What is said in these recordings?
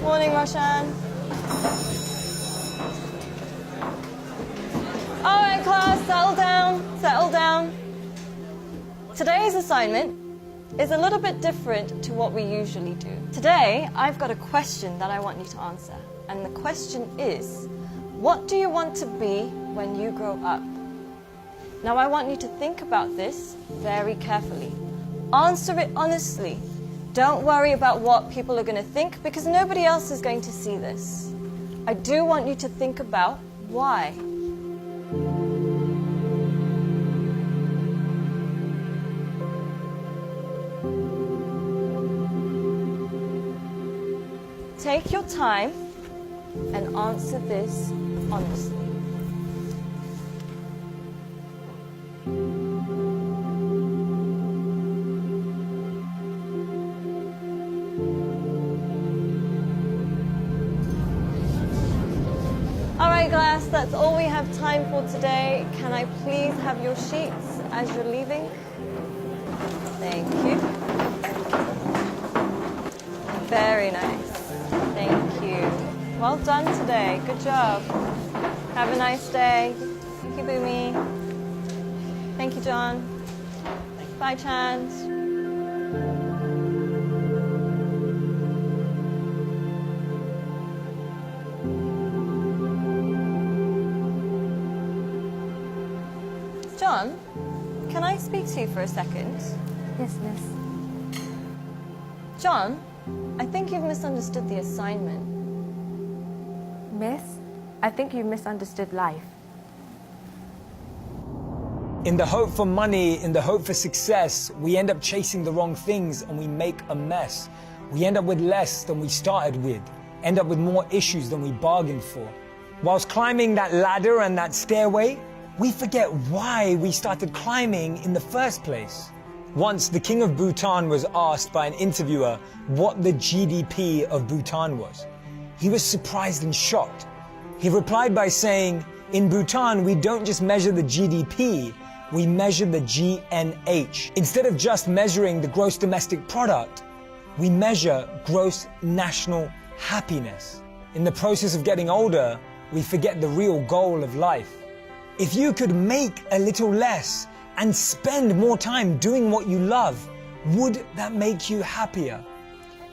Morning, Roshan. All right, class, settle down, settle down. Today's assignment is a little bit different to what we usually do. Today, I've got a question that I want you to answer. And the question is, what do you want to be when you grow up? Now, I want you to think about this very carefully. Answer it honestly. Don't worry about what people are going to think, because nobody else is going to see this. I do want you to think about why. Take your time and answer this honestly. All right, class, that's all we have time for today. Can I please have your sheets as you're leaving? Thank you. Very nice. Thank you. Well done today. Good job. Have a nice day. Thank you, Boomy. Thank you, John. Bye, Chand. John, can I speak to you for a second? Yes, miss. John, I think you've misunderstood the assignment. Miss, I think you misunderstood life. In the hope for money, in the hope for success, we end up chasing the wrong things and we make a mess. We end up with less than we started with, end up with more issues than we bargained for. Whilst climbing that ladder and that stairway, we forget why we started climbing in the first place. Once, the king of Bhutan was asked by an interviewer what the GDP of Bhutan was. He was surprised and shocked. He replied by saying, in Bhutan, we don't just measure the GDP, we measure the GNH. Instead of just measuring the gross domestic product, we measure gross national happiness. In the process of getting older, we forget the real goal of life. If you could make a little less and spend more time doing what you love, would that make you happier?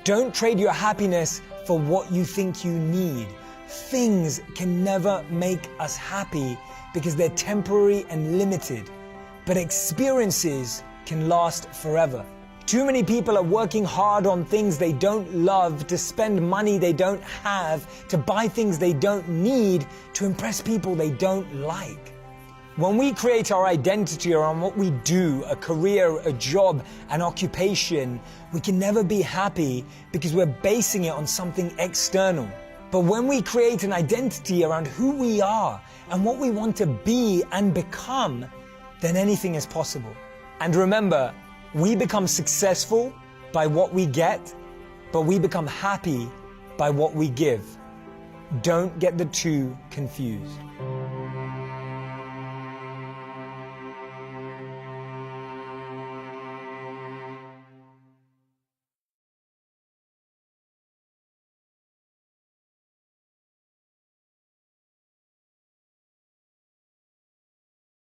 Don't trade your happiness for what you think you need. Things can never make us happy because they're temporary and limited, but experiences can last forever. Too many people are working hard on things they don't love, to spend money they don't have, to buy things they don't need, to impress people they don't like. When we create our identity around what we do, a career, a job, an occupation, we can never be happy because we're basing it on something external. But when we create an identity around who we are and what we want to be and become, then anything is possible. And remember, we become successful by what we get, but we become happy by what we give. Don't get the two confused.